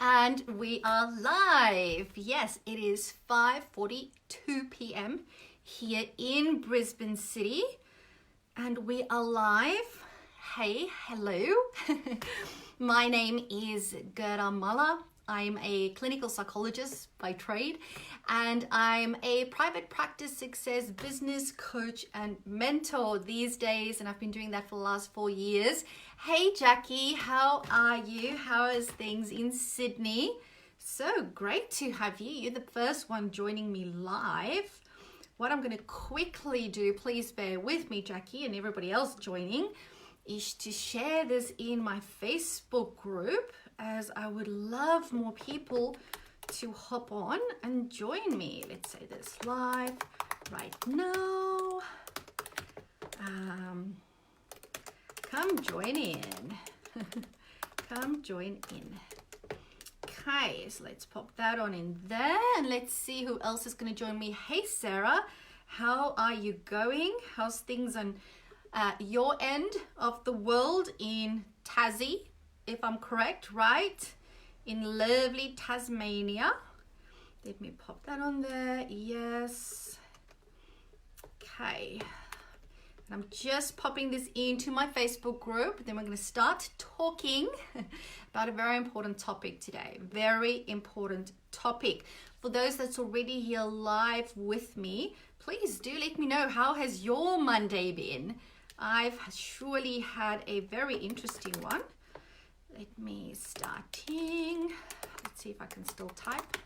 And we are live. Yes, it is 5:42 p.m. here in Brisbane City. And we are live. Hey, hello. My name is Gerda. I'm a clinical psychologist by trade, and I'm a private practice success business coach and mentor these days, and I've been doing that for the last 4 years. Hey Jackie, how are you? How is things in Sydney? So great to have you. You're the first one joining me live. What I'm going to quickly do, please bear with me, Jackie, and everybody else joining, is to share this in my Facebook group, as I would love more people to hop on and join me. Let's say this live right now. Come join in. Come join in. Okay, so let's pop that on in there and let's see who else is going to join me. Hey Sarah, how are you going? How's things on your end of the world in Tassie, if I'm correct, right? In lovely Tasmania. Let me pop that on there. Yes. Okay. And I'm just popping this into my Facebook group. Then we're going to start talking about a very important topic today. Very important topic. For those that's already here live with me, please do let me know, how has your Monday been? I've surely had a very interesting one. Let me starting. Let's see if I can still type.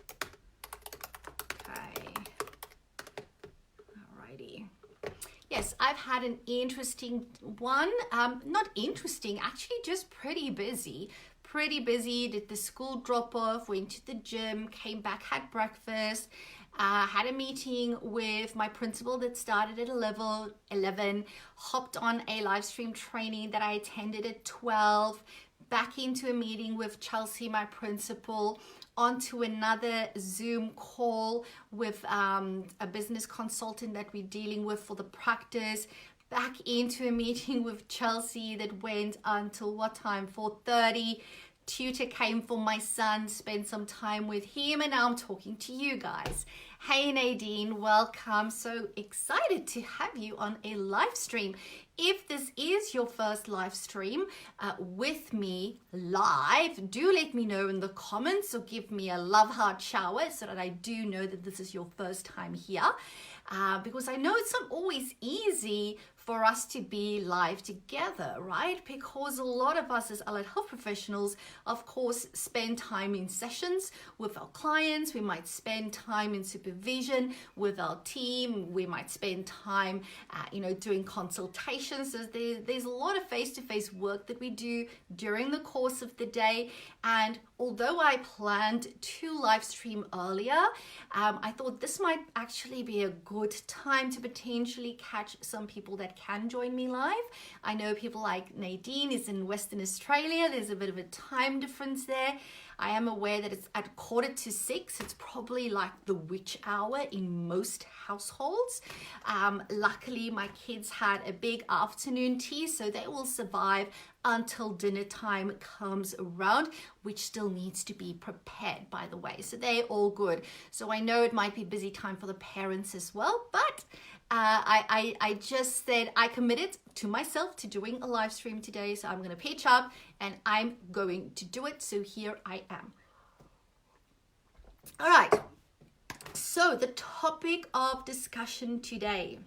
Okay. Alrighty. Yes, I've had an interesting one. Not interesting, actually just pretty busy. Did the school drop off, went to the gym, came back, had breakfast. Had a meeting with my principal that started at 11, hopped on a live stream training that I attended at 12, back into a meeting with Chelsea, my principal, onto another Zoom call with a business consultant that we're dealing with for the practice, back into a meeting with Chelsea that went until what time? 4:30. Tutor came for my son, spent some time with him, and now I'm talking to you guys. Hey Nadine, welcome. So excited to have you on a live stream. If this is your first live stream with me live, do let me know in the comments or give me a love heart shower so that I do know that this is your first time here. Because I know it's not always easy for us to be live together, right? Because a lot of us as allied health professionals, of course, spend time in sessions with our clients. We might spend time in supervision with our team. We might spend time, doing consultations. So there's a lot of face-to-face work that we do during the course of the day. And although I planned to live stream earlier, I thought this might actually be a good time to potentially catch some people that can join me live. I know people like Nadine is in Western Australia. There's a bit of a time difference there. I am aware that it's at 5:45. It's probably like the witch hour in most households. Luckily, my kids had a big afternoon tea, so they will survive until dinner time comes around, which still needs to be prepared, by the way. So they're all good. So I know it might be busy time for the parents as well, but I just said I committed to myself to doing a live stream today, so I'm going to pitch up and I'm going to do it. So here I am. All right. So the topic of discussion today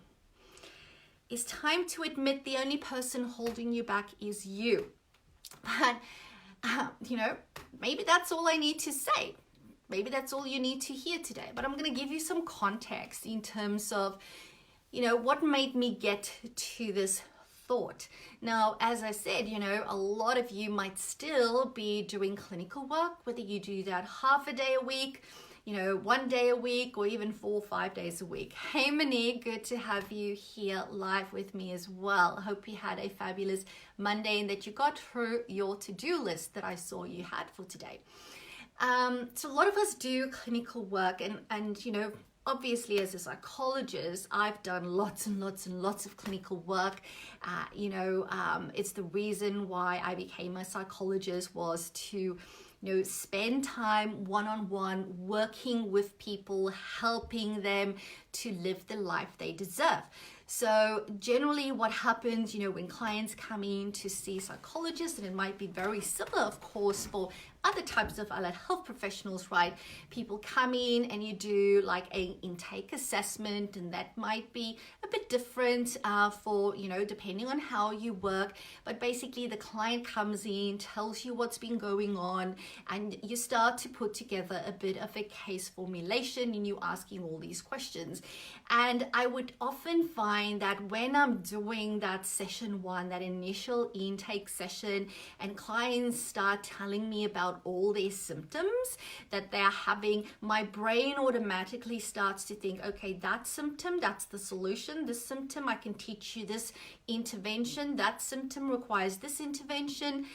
is time to admit the only person holding you back is you. But, maybe that's all I need to say. Maybe that's all you need to hear today. But I'm going to give you some context in terms of, what made me get to this thought. Now, as I said, a lot of you might still be doing clinical work, whether you do that half a day a week, 1 day a week, or even 4 or 5 days a week. Hey Monique, good to have you here live with me as well. I hope you had a fabulous Monday and that you got through your to-do list that I saw you had for today. So a lot of us do clinical work, and obviously as a psychologist, I've done lots and lots of clinical work. It's the reason why I became a psychologist, was to spend time one-on-one working with people, helping them to live the life they deserve. So generally what happens, when clients come in to see psychologists, and it might be very similar, of course, for other types of allied health professionals, right? People come in and you do like an intake assessment, and that might be a bit different for, depending on how you work. But basically the client comes in, tells you what's been going on, and you start to put together a bit of a case formulation, and you asking all these questions. And I would often find that when I'm doing that session one, that initial intake session, and clients start telling me about all their symptoms that they're having, my brain automatically starts to think, okay, that symptom, that's the solution. This symptom, I can teach you this intervention. That symptom requires this intervention.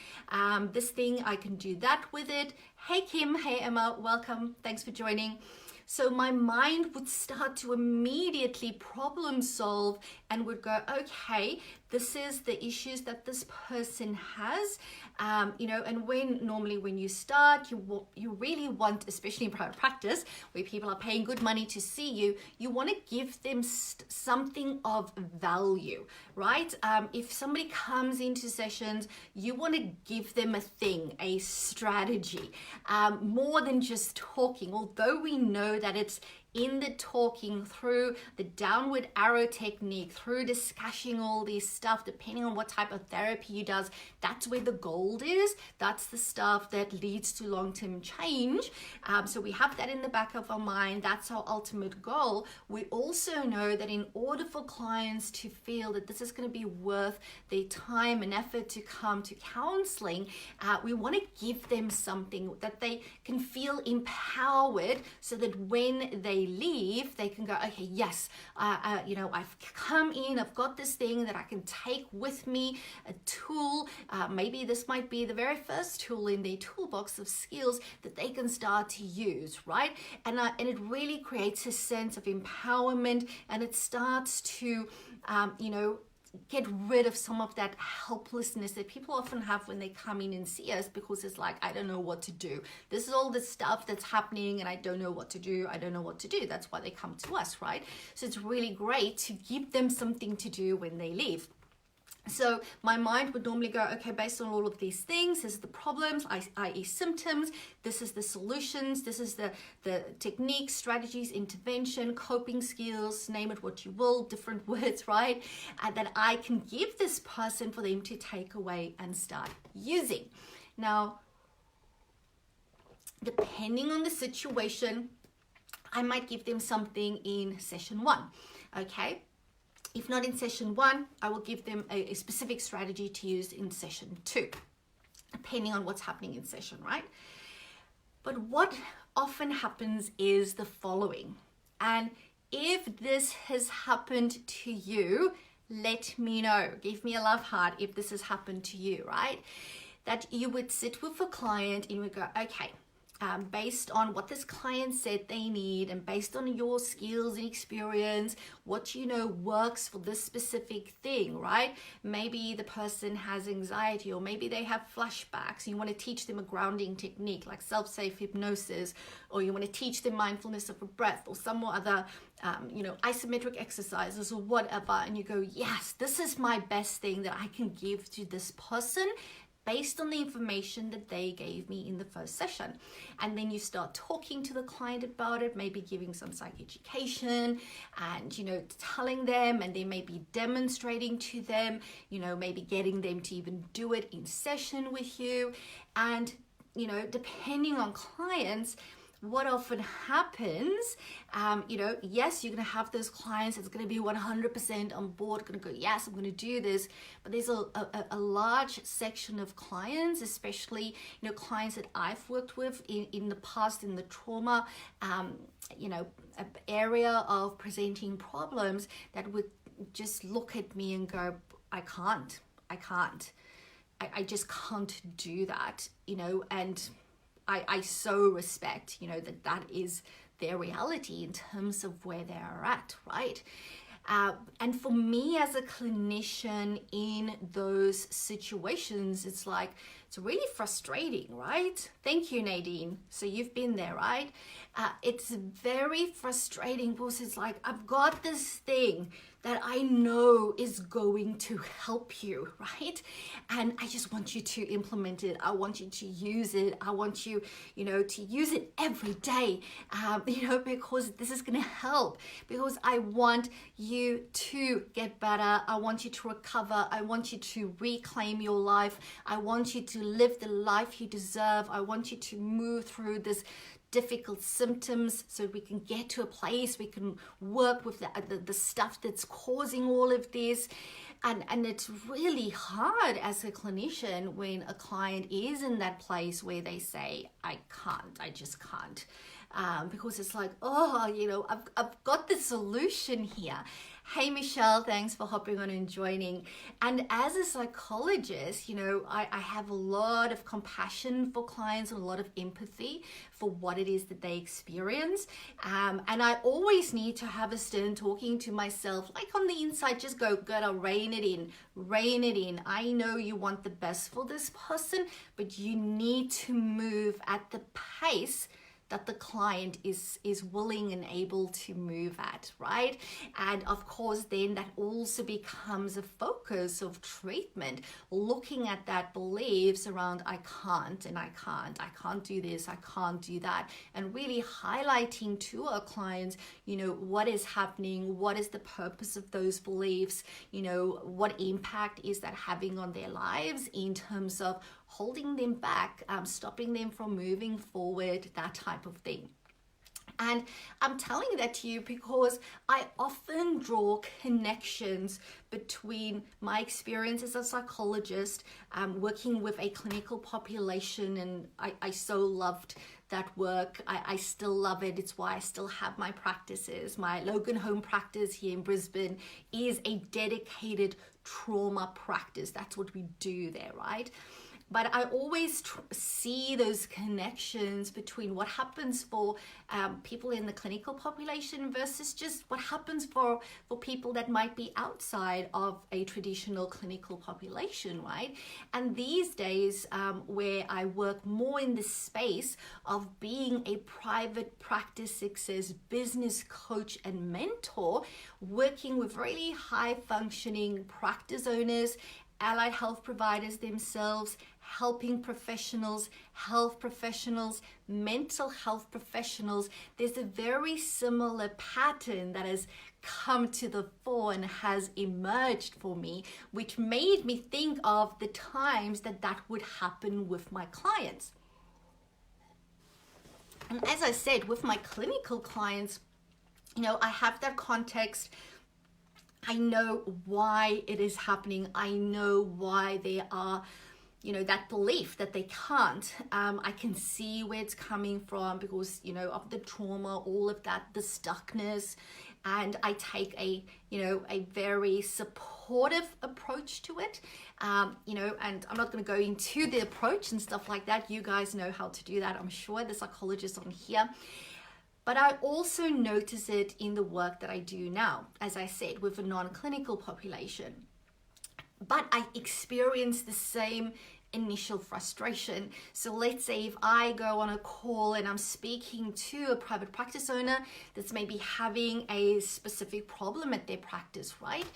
This thing, I can do that with it. Hey Kim, hey Emma, welcome. Thanks for joining. So my mind would start to immediately problem solve and would go, okay, this is the issues that this person has, and when you start, you really want, especially in private practice, where people are paying good money to see you, you want to give them something of value, right? If somebody comes into sessions, you want to give them a thing, a strategy, more than just talking, although we know that it's in the talking, through the downward arrow technique, through discussing all this stuff, depending on what type of therapy you does, that's where the gold is. That's the stuff that leads to long-term change. So we have that in the back of our mind. That's our ultimate goal. We also know that in order for clients to feel that this is going to be worth their time and effort to come to counseling, we want to give them something that they can feel empowered, so that when they leave, they can go, okay, yes, I've come in, I've got this thing that I can take with me, a tool. Maybe this might be the very first tool in their toolbox of skills that they can start to use, right? And it really creates a sense of empowerment, and it starts to, get rid of some of that helplessness that people often have when they come in and see us, because it's like, I don't know what to do. This is all the stuff that's happening and I don't know what to do. I don't know what to do. That's why they come to us, right? So it's really great to give them something to do when they leave. So my mind would normally go, okay, based on all of these things, this is the problems, i.e. symptoms, this is the solutions, this is the techniques, strategies, intervention, coping skills, name it what you will, different words, right? That I can give this person for them to take away and start using. Now, depending on the situation, I might give them something in session one, okay? If not in session one, I will give them a specific strategy to use in session two, depending on what's happening in session, right? But what often happens is the following. And if this has happened to you, let me know. Give me a love heart if this has happened to you, right? That you would sit with a client and you would go, okay, based on what this client said they need, and based on your skills and experience, what you know works for this specific thing, right? Maybe the person has anxiety, or maybe they have flashbacks. You want to teach them a grounding technique like self-safe hypnosis, or you want to teach them mindfulness of a breath, or some other isometric exercises or whatever. And you go, yes, this is my best thing that I can give to this person, based on the information that they gave me in the first session. And then you start talking to the client about it, maybe giving some psychoeducation and, telling them, and then maybe demonstrating to them, maybe getting them to even do it in session with you. And, depending on clients, what often happens, yes, you're going to have those clients that's going to be 100% on board, going to go, yes, I'm going to do this. But there's a large section of clients, especially, clients that I've worked with in the past, in the trauma, area of presenting problems, that would just look at me and go, I can't. I just can't do that, and I so respect, that is their reality in terms of where they are at, right? And for me as a clinician in those situations, it's like It's really frustrating, right? Thank you, Nadine. So you've been there, right? It's very frustrating because it's like, I've got this thing that I know is going to help you, right? And I just want you to implement it. I want you to use it. I want you, to use it every day, because this is going to help, because I want you to get better. I want you to recover. I want you to reclaim your life. I want you to live the life you deserve. I want you to move through this difficult symptoms so we can get to a place we can work with the stuff that's causing all of this. And it's really hard as a clinician when a client is in that place where they say, I just can't. Because it's like, I've got the solution here. Hey, Michelle, thanks for hopping on and joining. And as a psychologist, I have a lot of compassion for clients and a lot of empathy for what it is that they experience. And I always need to have a stern talking to myself, like on the inside, just go, Gerda, rein it in. I know you want the best for this person, but you need to move at the pace that the client is willing and able to move at, right? And of course, then that also becomes a focus of treatment, looking at that beliefs around I can't do this, I can't do that, and really highlighting to our clients, what is happening, what is the purpose of those beliefs, what impact is that having on their lives in terms of holding them back, stopping them from moving forward, that type of thing. And I'm telling that to you because I often draw connections between my experience as a psychologist, working with a clinical population, and I so loved that work. I still love it. It's why I still have my practices. My Logan Home practice here in Brisbane is a dedicated trauma practice. That's what we do there, right? But I always see those connections between what happens for people in the clinical population versus just what happens for people that might be outside of a traditional clinical population, right? And these days, where I work more in the space of being a private practice success business coach and mentor, working with really high functioning practice owners, allied health providers themselves, helping professionals, health professionals, mental health professionals, there's a very similar pattern that has come to the fore and has emerged for me, which made me think of the times that would happen with my clients. And as I said, with my clinical clients, I have that context. I know why it is happening. I know why they are, that belief that they can't. I can see where it's coming from because, of the trauma, all of that, the stuckness. And I take a very supportive approach to it. And I'm not going to go into the approach and stuff like that. You guys know how to do that. I'm sure the psychologists on here. But I also notice it in the work that I do now, as I said, with a non-clinical population. But I experience the same initial frustration. So let's say if I go on a call and I'm speaking to a private practice owner that's maybe having a specific problem at their practice, right?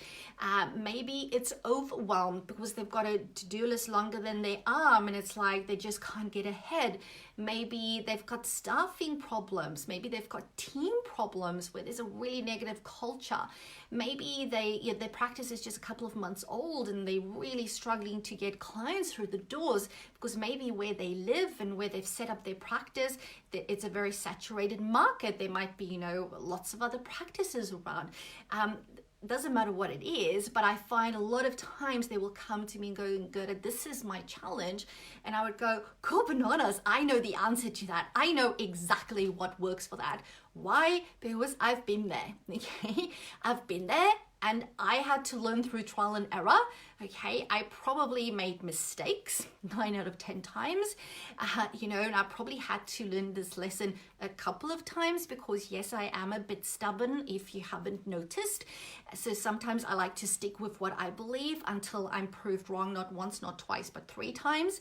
Maybe it's overwhelmed because they've got a to-do list longer than their arm and it's like they just can't get ahead. Maybe they've got staffing problems. Maybe they've got team problems where there's a really negative culture. Maybe their practice is just a couple of months old and they're really struggling to get clients through the doors because maybe where they live and where they've set up their practice, it's a very saturated market. There might be, lots of other practices around. Doesn't matter what it is, but I find a lot of times they will come to me and go, Gerda, this is my challenge. And I would go, cool bananas, I know the answer to that. I know exactly what works for that. Why? Because I've been there, okay? I've been there, and I had to learn through trial and error, okay? I probably made mistakes 9 out of 10 times, and I probably had to learn this lesson a couple of times because, yes, I am a bit stubborn if you haven't noticed. So sometimes I like to stick with what I believe until I'm proved wrong, not once, not twice, but 3 times.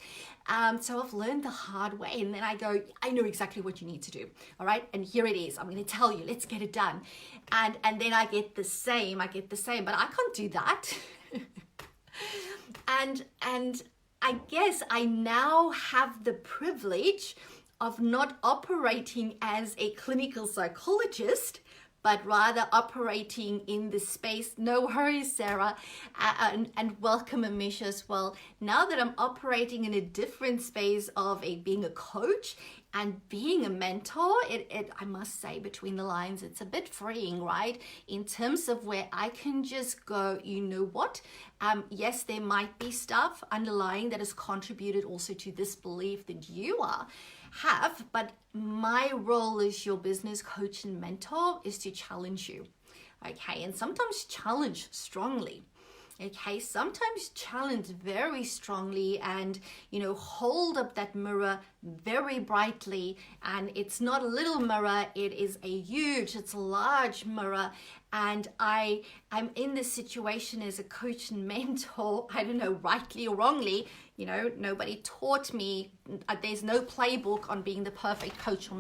So I've learned the hard way, and then I go, I know exactly what you need to do, all right? And here it is. I'm going to tell you, let's get it done. And then I get the same, but I can't do that. and I guess I now have the privilege of not operating as a clinical psychologist, but rather operating in the space. No worries, Sarah, and welcome, Amisha, as well. Now that I'm operating in a different space of being a coach and being a mentor, I must say, between the lines, it's a bit freeing, right? In terms of where I can just go, you know what? Yes, there might be stuff underlying that has contributed also to this belief that you have, but my role as your business coach and mentor is to challenge you, okay? And sometimes challenge strongly. Okay, sometimes challenge very strongly and, hold up that mirror very brightly. And it's not a little mirror, it's a large mirror. And I'm in this situation as a coach and mentor, I don't know, rightly or wrongly, nobody taught me, there's no playbook on being the perfect coach or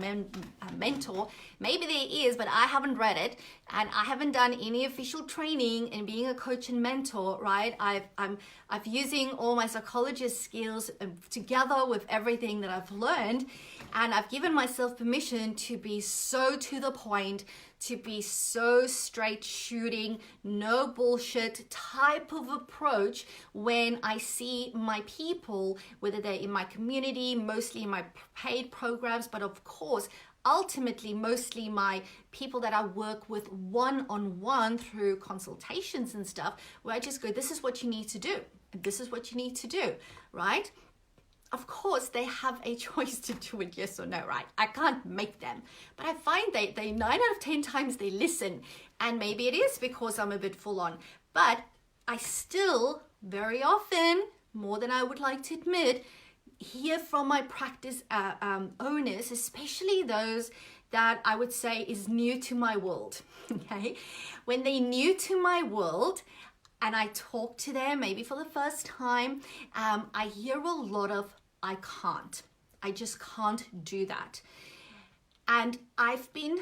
mentor. Maybe there is, but I haven't read it, and I haven't done any official training in being a coach and mentor, right? I'm using all my psychologist skills together with everything that I've learned, and I've given myself permission to be so to the point, to be so straight shooting, no bullshit type of approach when I see my people, whether they're in my community, mostly in my paid programs, but of course, ultimately, mostly my people that I work with one-on-one through consultations and stuff, where I just go, this is what you need to do. This is what you need to do, right? Of course, they have a choice to do it, yes or no, right? I can't make them. But I find they 9 out of 10 times they listen. And maybe it is because I'm a bit full on. But I still, very often, more than I would like to admit, hear from my practice owners, especially those that I would say is new to my world, okay? When they're new to my world, and I talk to them maybe for the first time, I hear a lot of, I can't. I just can't do that. And I've been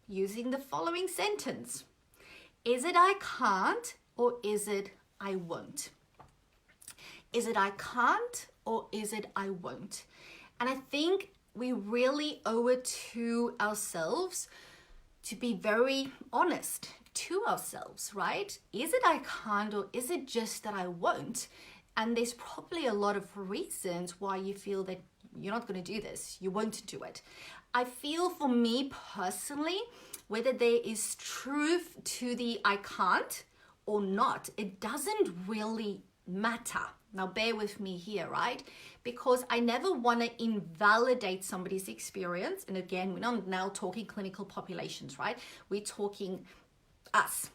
using the following sentence. Is it I can't or is it I won't? Is it I can't or is it I won't? And I think we really owe it to ourselves to be very honest to ourselves, right? Is it I can't or is it just that I won't? And there's probably a lot of reasons why you feel that you're not going to do this, you won't do it. I feel for me personally, whether there is truth to the I can't or not, it doesn't really matter. Now bear with me here, right? Because I never want to invalidate somebody's experience. And again, we're not now talking clinical populations, right? We're talking us,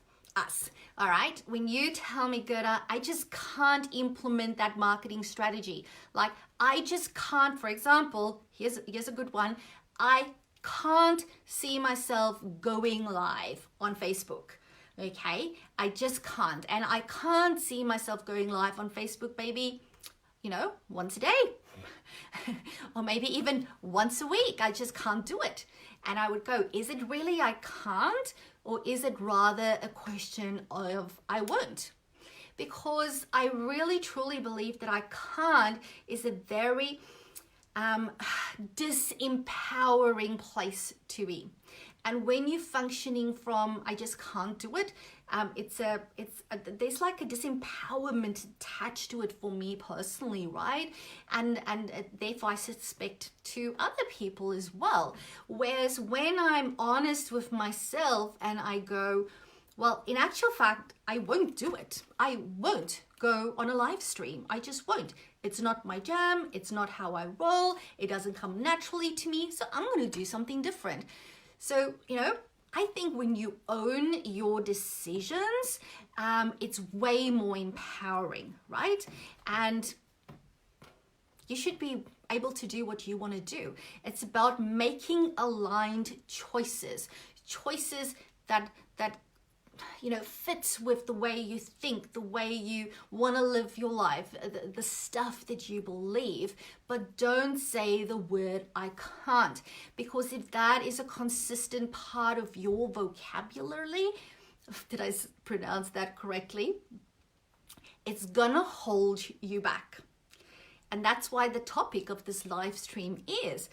all right? When you tell me, Gerda, I just can't implement that marketing strategy. Like, I just can't, for example, here's a good one. I can't see myself going live on Facebook, okay? I just can't. And I can't see myself going live on Facebook, maybe, once a day. Or maybe even once a week. I just can't do it. And I would go, is it really I can't? Or is it rather a question of I won't? Because I really truly believe that I can't is a very disempowering place to be. And when you're functioning from I just can't do it, there's like a disempowerment attached to it for me personally, right? And therefore I suspect to other people as well. Whereas when I'm honest with myself and I go, well, in actual fact, I won't do it. I won't go on a live stream. I just won't. It's not my jam. It's not how I roll. It doesn't come naturally to me. So I'm going to do something different. So, I think when you own your decisions, it's way more empowering, right? And you should be able to do what you want to do. It's about making aligned choices that fits with the way you think, the way you want to live your life, the stuff that you believe. But don't say the word I can't, because if that is a consistent part of your vocabulary, did I pronounce that correctly? It's gonna hold you back. And that's why the topic of this live stream is,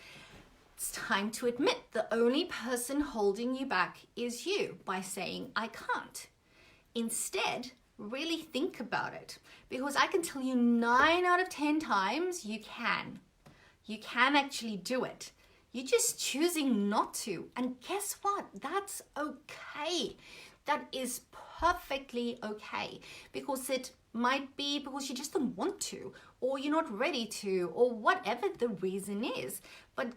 it's time to admit the only person holding you back is you by saying, I can't. Instead, really think about it, because I can tell you 9 out of 10 times you can. You can actually do it. You're just choosing not to. And guess what? That's okay. That is perfectly okay, because it might be because you just don't want to, or you're not ready to, or whatever the reason is. But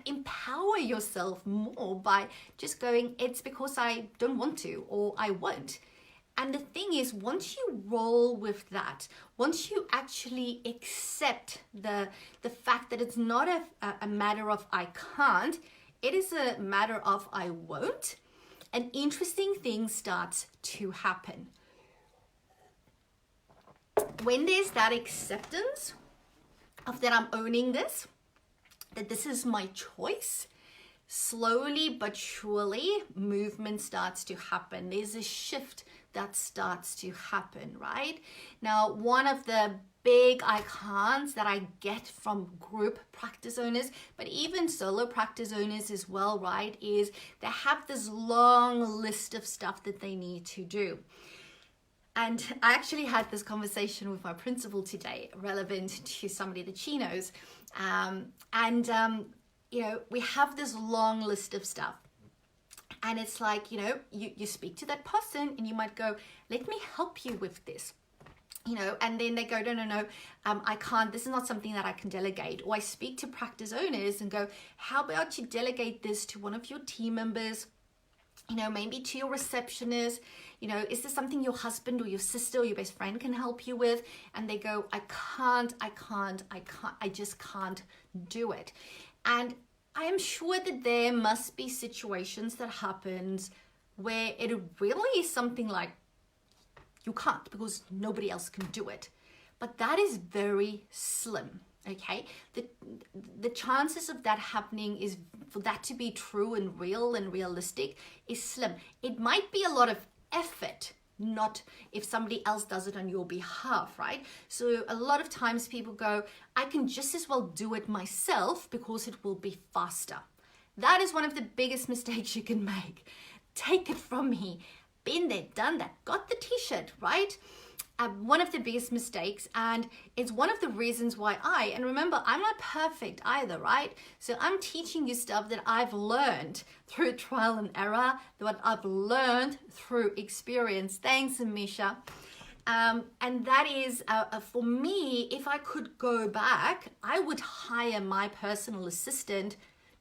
empower yourself more by just going, it's because I don't want to, or I won't. And the thing is, once you roll with that, once you actually accept the fact that it's not a matter of I can't, it is a matter of I won't, an interesting thing starts to happen. When there's that acceptance of that I'm owning this, that this is my choice, slowly but surely movement starts to happen. There's a shift that starts to happen, right? Now, one of the big icons that I get from group practice owners, but even solo practice owners as well, right, is they have this long list of stuff that they need to do. And I actually had this conversation with my principal today, relevant to somebody that she knows. We have this long list of stuff. And it's like, you speak to that person and you might go, let me help you with this. And then they go, no, I can't, this is not something that I can delegate. Or I speak to practice owners and go, how about you delegate this to one of your team members? Maybe to your receptionist. Is this something your husband or your sister or your best friend can help you with? And they go, I just can't do it. And I am sure that there must be situations that happens where it really is something like you can't because nobody else can do it. But that is very slim. Okay, the chances of that happening is for that to be true and real and realistic is slim. It might be a lot of effort, not if somebody else does it on your behalf, right? So a lot of times people go, I can just as well do it myself because it will be faster. That is one of the biggest mistakes you can make. Take it from me. Been there, done that, got the t-shirt, right? One of the biggest mistakes, and it's one of the reasons why and remember, I'm not perfect either, right? So I'm teaching you stuff that I've learned through trial and error, what I've learned through experience. Thanks, Amisha. And that is, for me, if I could go back, I would hire my personal assistant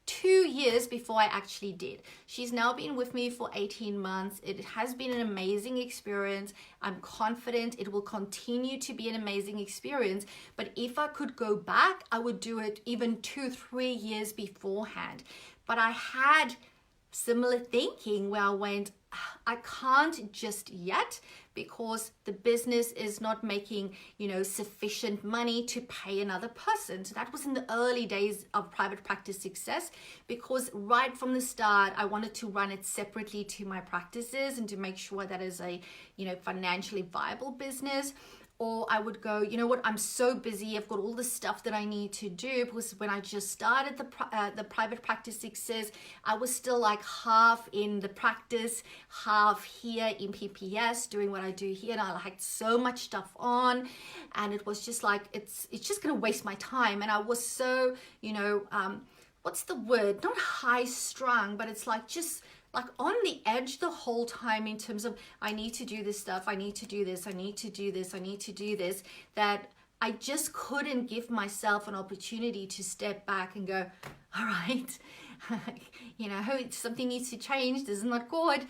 2 years before I actually did. She's now been with me for 18 months. It has been an amazing experience. I'm confident it will continue to be an amazing experience. But if I could go back, I would do it even 2-3 years beforehand. But I had similar thinking where I went, I can't just yet because the business is not making, sufficient money to pay another person. So that was in the early days of private practice success, because right from the start, I wanted to run it separately to my practices and to make sure that is a, financially viable business. Or I would go, I'm so busy. I've got all the stuff that I need to do, because when I just started the private practice success, I was still like half in the practice, half here in PPS doing what I do here. And I had so much stuff on, and it was just like, it's just going to waste my time. And I was so, what's the word? Not high strung, but it's like just like on the edge the whole time in terms of I need to do this stuff, I need to do this, I need to do this, I need to do this, that I just couldn't give myself an opportunity to step back and go, all right, something needs to change. This is not good.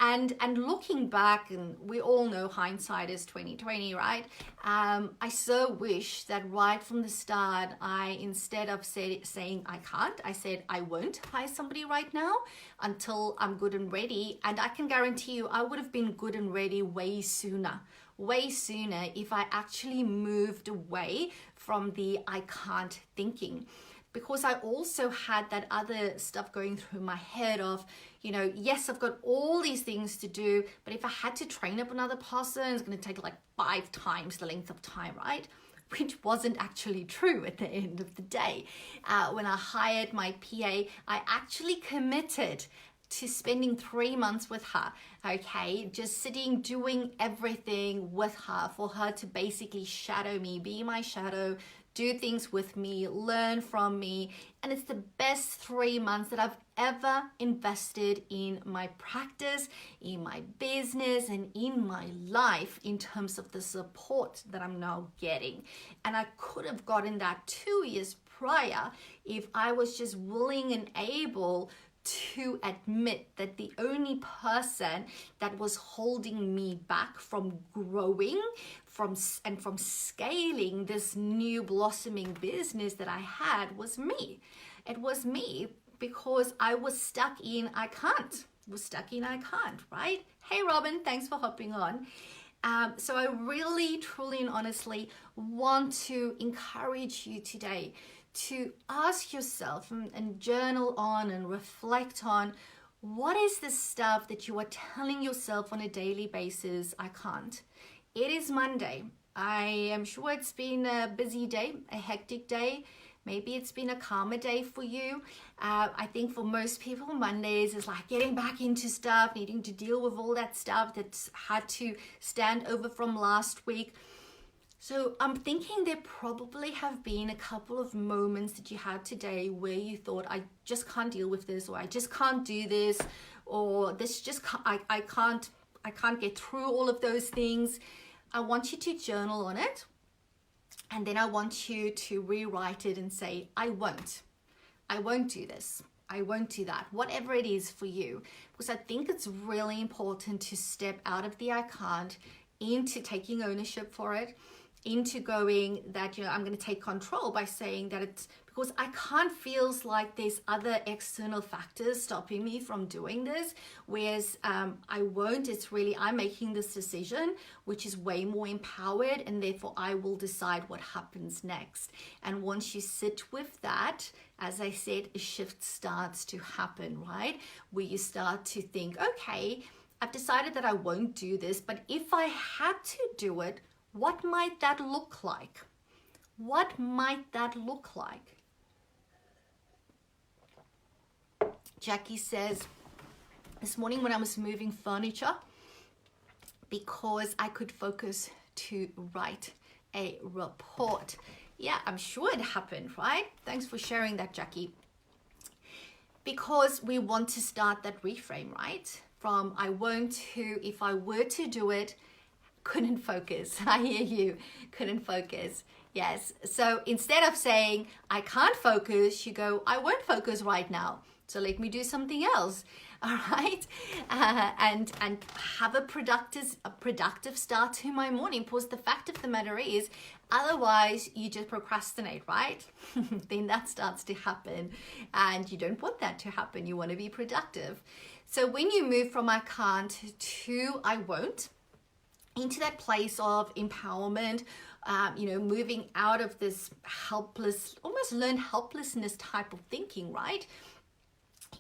And looking back, and we all know hindsight is 2020, right? I so wish that right from the start, instead of saying I can't, I said I won't hire somebody right now until I'm good and ready. And I can guarantee you, I would have been good and ready way sooner if I actually moved away from the I can't thinking. Because I also had that other stuff going through my head of, yes, I've got all these things to do, but if I had to train up another person, it's going to take like 5 times the length of time, right? Which wasn't actually true at the end of the day. When I hired my PA, I actually committed to spending 3 months with her, okay? Just sitting, doing everything with her for her to basically shadow me, be my shadow, do things with me, learn from me. And it's the best 3 months that I've ever invested in my practice, in my business, and in my life in terms of the support that I'm now getting. And I could have gotten that 2 years prior if I was just willing and able to admit that the only person that was holding me back from growing from scaling this new blossoming business that I had was me. It was me, because I was stuck in I can't, right? Hey Robin, thanks for hopping on. So I really, truly, and honestly want to encourage you today to ask yourself and journal on and reflect on, what is the stuff that you are telling yourself on a daily basis, I can't. It is Monday. I am sure it's been a busy day, a hectic day. Maybe it's been a calmer day for you. I think for most people, Mondays is like getting back into stuff, needing to deal with all that stuff that's had to stand over from last week. So I'm thinking there probably have been a couple of moments that you had today where you thought, I just can't deal with this, or I just can't do this, or this just I can't get through all of those things. I want you to journal on it, and then I want you to rewrite it and say, I won't do this. I won't do that. Whatever it is for you. Because I think it's really important to step out of the I can't into taking ownership for it, into going that, I'm going to take control by saying that it's because I can't feels like there's other external factors stopping me from doing this. Whereas I won't, it's really, I'm making this decision, which is way more empowered, and therefore I will decide what happens next. And once you sit with that, as I said, a shift starts to happen, right? Where you start to think, okay, I've decided that I won't do this, but if I had to do it, what might that look like? What might that look like? Jackie says, this morning when I was moving furniture, because I could focus to write a report. Yeah, I'm sure it happened, right? Thanks for sharing that, Jackie. Because we want to start that reframe, right? From I won't to if I were to do it, couldn't focus. I hear you, couldn't focus. Yes, so instead of saying I can't focus, you go, I won't focus right now, so let me do something else. All right, and have a productive start to my morning, because the fact of the matter is, otherwise you just procrastinate, right? Then that starts to happen, and you don't want that to happen. You want to be productive. So when you move from I can't to I won't, into that place of empowerment, moving out of this helpless, almost learned helplessness type of thinking, right?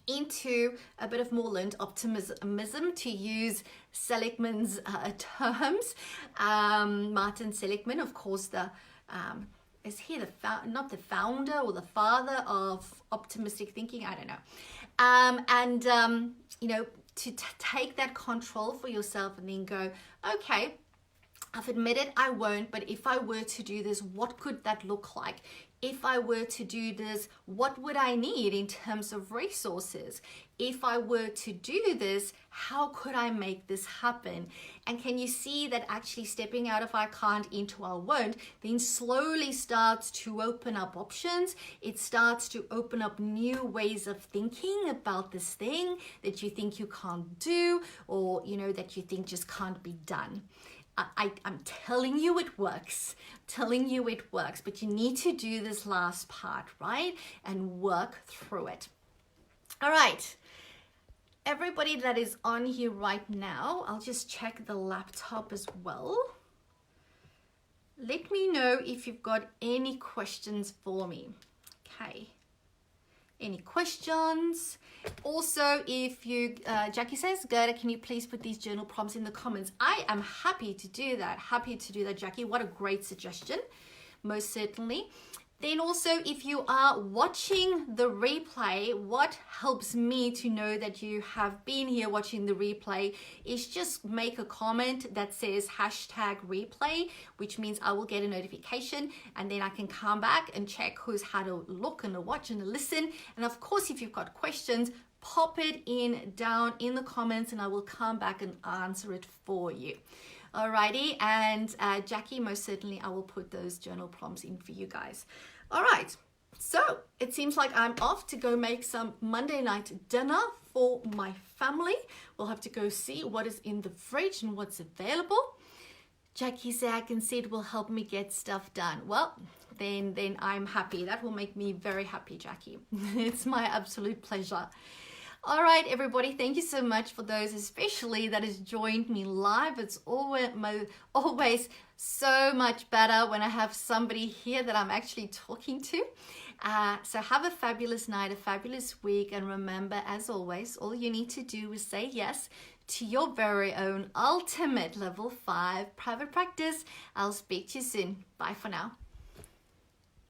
Into a bit of more learned optimism, to use Seligman's terms. Martin Seligman, of course, is he not the founder or the father of optimistic thinking? I don't know. To take that control for yourself and then go, okay, I've admitted I won't, but if I were to do this, what could that look like? If I were to do this, what would I need in terms of resources? If I were to do this, how could I make this happen? And can you see that actually stepping out of I can't into I won't then slowly starts to open up options. It starts to open up new ways of thinking about this thing that you think you can't do, or that you think just can't be done. I'm telling you it works. Telling you it works, but you need to do this last part, right? And work through it. All right. Everybody that is on here right now, I'll just check the laptop as well. Let me know if you've got any questions for me. Okay. Any questions? Also, if you, Jackie says, Gerda, can you please put these journal prompts in the comments? I am happy to do that. Happy to do that, Jackie. What a great suggestion. Most certainly. Then also, if you are watching the replay, what helps me to know that you have been here watching the replay is just make a comment that says #replay, which means I will get a notification, and then I can come back and check who's had a look and a watch and a listen. And of course, if you've got questions, pop it in down in the comments and I will come back and answer it for you. Alrighty, and Jackie, most certainly I will put those journal prompts in for you guys. All right, so it seems like I'm off to go make some Monday night dinner for my family. We'll have to go see what is in the fridge and what's available. Jackie Zach and said will help me get stuff done. Well, then I'm happy. That will make me very happy, Jackie. It's my absolute pleasure. All right, everybody, thank you so much for those, especially that has joined me live. It's always so much better when I have somebody here that I'm actually talking to. So have a fabulous night, a fabulous week, and remember, as always, all you need to do is say yes to your very own ultimate level 5 private practice. I'll speak to you soon. Bye for now.